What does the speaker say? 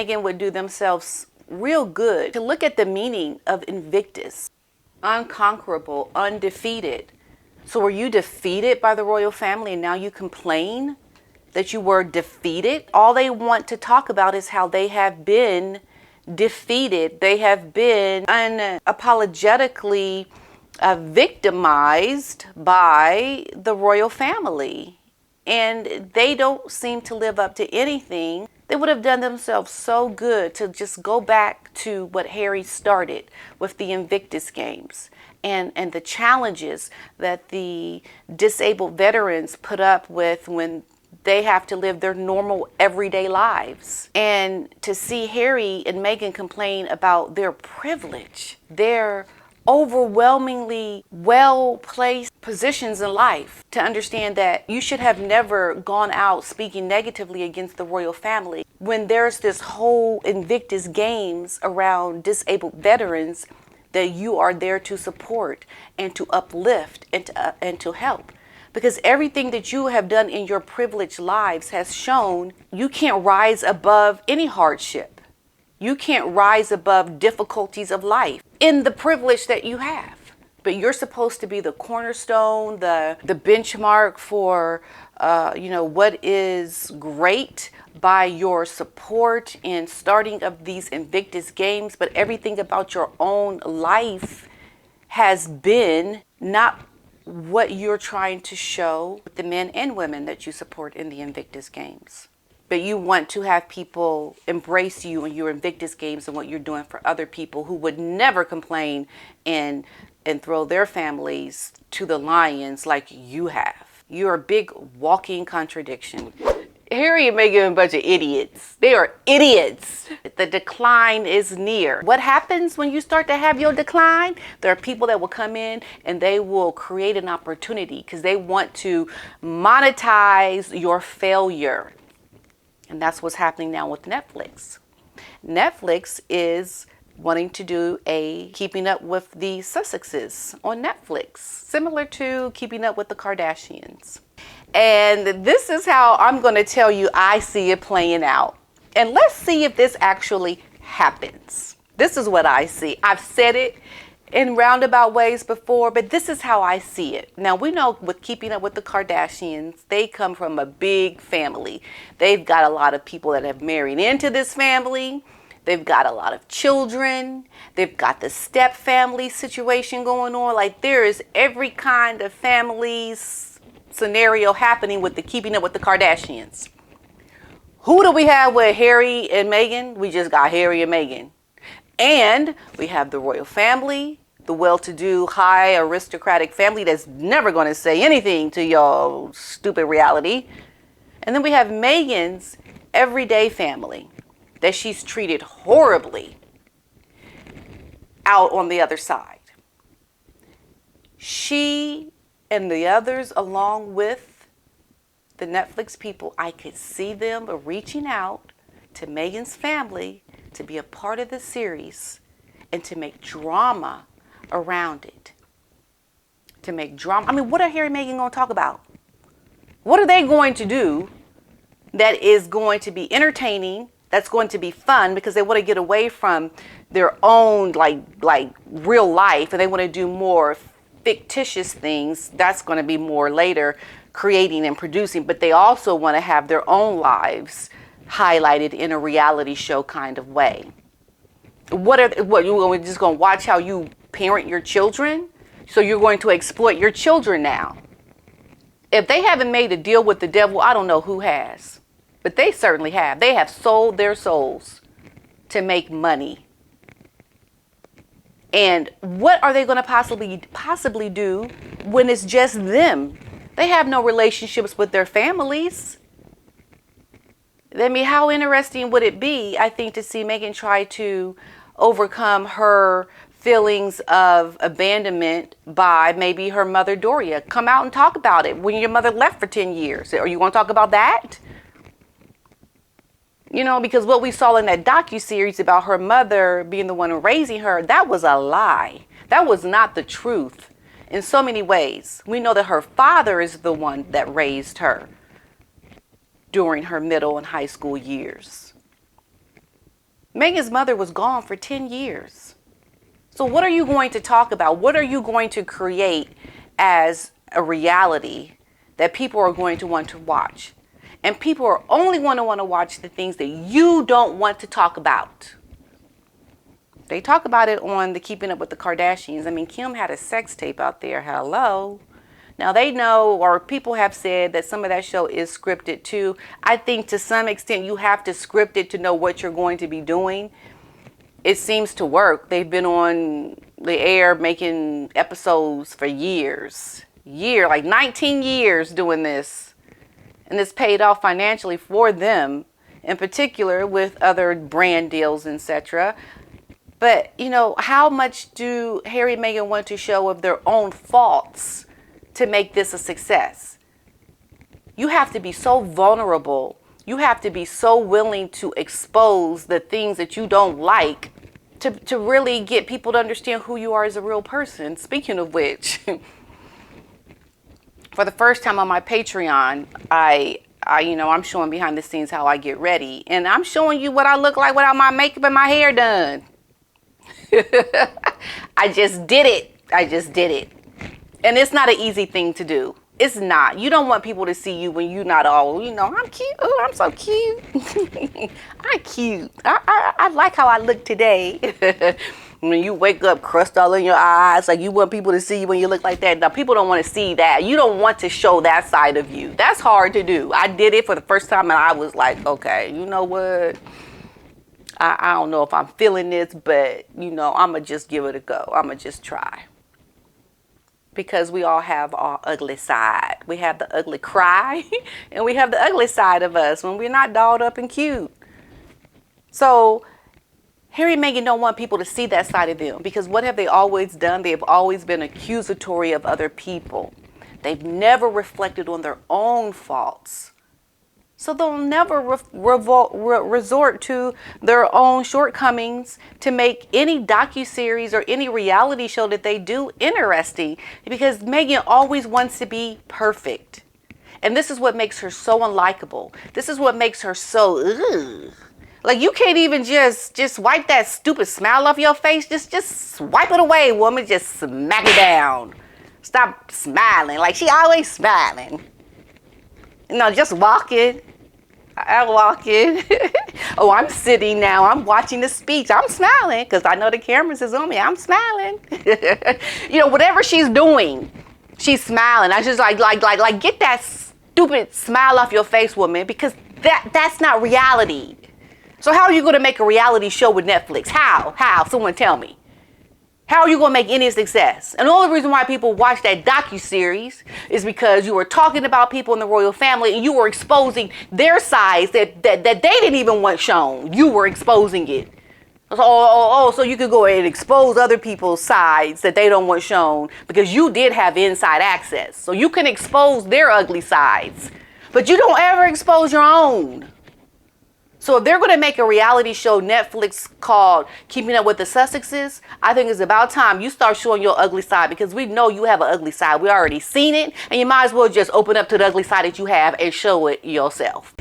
Meghan would do themselves real good to look at the meaning of invictus. Unconquerable, undefeated. So were you defeated by the royal family and now you complain that you were defeated? All they want to talk about is how they have been defeated. They have been unapologetically victimized by the royal family. And they don't seem to live up to anything. They would have done themselves so good to just go back to what Harry started with the Invictus Games and the challenges that the disabled veterans put up with when they have to live their normal everyday lives. And to see Harry and Meghan complain about their privilege, their overwhelmingly well-placed positions in life, to understand that you should have never gone out speaking negatively against the royal family when there's this whole Invictus Games around disabled veterans that you are there to support and to uplift and to help. Because everything that you have done in your privileged lives has shown you can't rise above any hardship. You can't rise above difficulties of life in the privilege that you have. But you're supposed to be the cornerstone, the benchmark for, what is great by your support in starting of these Invictus Games. But everything about your own life has been not what you're trying to show with the men and women that you support in the Invictus Games. But you want to have people embrace you in your Invictus Games and what you're doing for other people who would never complain and throw their families to the lions like you have. You're a big walking contradiction. Harry and Meghan are a bunch of idiots. They are idiots. The decline is near. What happens when you start to have your decline? There are people that will come in and they will create an opportunity because they want to monetize your failure. And that's what's happening now with Netflix. Netflix is wanting to do a Keeping Up with the Sussexes on Netflix, similar to Keeping Up with the Kardashians. And this is how I'm going to tell you I see it playing out. And let's see if this actually happens. This is what I see. I've said it in roundabout ways before, but this is how I see it. Now, we know with Keeping Up with the Kardashians, they come from a big family. They've got a lot of people that have married into this family. They've got a lot of children. They've got the step family situation going on. Like, there is every kind of family scenario happening with the Keeping Up with the Kardashians. Who do we have with Harry and Meghan? We just got Harry and Meghan. And we have the royal family, the well-to-do, high aristocratic family that's never going to say anything to your stupid reality. And then we have Meghan's everyday family that she's treated horribly out on the other side. She and the others, along with the Netflix people, I could see them reaching out to Meghan's family to be a part of the series and to make drama around it. To make drama. I mean, what are Harry and Meghan going to talk about? What are they going to do that is going to be entertaining, that's going to be fun, because they want to get away from their own like real life and they want to do more fictitious things? That's going to be more later, creating and producing, but they also want to have their own lives highlighted in a reality show kind of way. What you just going to watch how you parent your children? So you're going to exploit your children now. If they haven't made a deal with the devil, I don't know who has. But they certainly have. They have sold their souls to make money. And what are they going to possibly do when it's just them? They have no relationships with their families. I mean, how interesting would it be, I think, to see Meghan try to overcome her feelings of abandonment by maybe her mother, Doria. Come out and talk about it when your mother left for 10 years. Are you going to talk about that? You know, because what we saw in that docuseries about her mother being the one raising her, that was a lie. That was not the truth in so many ways. We know that her father is the one that raised her during her middle and high school years. Meghan's mother was gone for 10 years. So what are you going to talk about? What are you going to create as a reality that people are going to want to watch? And people are only going to want to watch the things that you don't want to talk about. They talk about it on the Keeping Up with the Kardashians. I mean, Kim had a sex tape out there. Hello. Now they know, or people have said that some of that show is scripted too. I think to some extent you have to script it to know what you're going to be doing. It seems to work. They've been on the air making episodes for years. Like 19 years doing this. And it's paid off financially for them, in particular with other brand deals, etc. But, you know, how much do Harry and Meghan want to show of their own faults to make this a success? You have to be so vulnerable. You have to be so willing to expose the things that you don't like to really get people to understand who you are as a real person. Speaking of which, for the first time on my Patreon, I'm showing behind the scenes how I get ready. And I'm showing you what I look like without my makeup and my hair done. I just did it. And it's not an easy thing to do. It's not. You don't want people to see you when you're not all, I'm cute. Oh, I'm so cute. I'm cute. I like how I look today. When you wake up, crust all in your eyes, like you want people to see you when you look like that. Now, people don't want to see that. You don't want to show that side of you. That's hard to do. I did it for the first time and I was like, okay, you know what? I don't know if I'm feeling this, but, I'm going to just give it a go. I'm going to just try. Because we all have our ugly side. We have the ugly cry and we have the ugly side of us when we're not dolled up and cute. So Harry and Meghan don't want people to see that side of them, because what have they always done? They have always been accusatory of other people. They've never reflected on their own faults. So they'll never resort to their own shortcomings to make any docuseries or any reality show that they do interesting, because Meghan always wants to be perfect. And this is what makes her so unlikable. This is what makes her so, ugh. Like, you can't even just wipe that stupid smile off your face. Just wipe it away, woman. Just smack it down. Stop smiling. Like, she always smiling. Just walking. I'm walking. Oh, I'm sitting now. I'm watching the speech. I'm smiling because I know the cameras is on me. I'm smiling. Whatever she's doing, she's smiling. I just like get that stupid smile off your face, woman, because that's not reality. So how are you going to make a reality show with Netflix? How? Someone tell me. How are you going to make any success? And the only reason why people watch that docuseries is because you were talking about people in the royal family and you were exposing their sides that they didn't even want shown. You were exposing it. So you could go and expose other people's sides that they don't want shown because you did have inside access. So you can expose their ugly sides, but you don't ever expose your own. So if they're going to make a reality show, Netflix, called Keeping Up with the Sussexes, I think it's about time you start showing your ugly side, because we know you have an ugly side. We already seen it, and you might as well just open up to the ugly side that you have and show it yourself.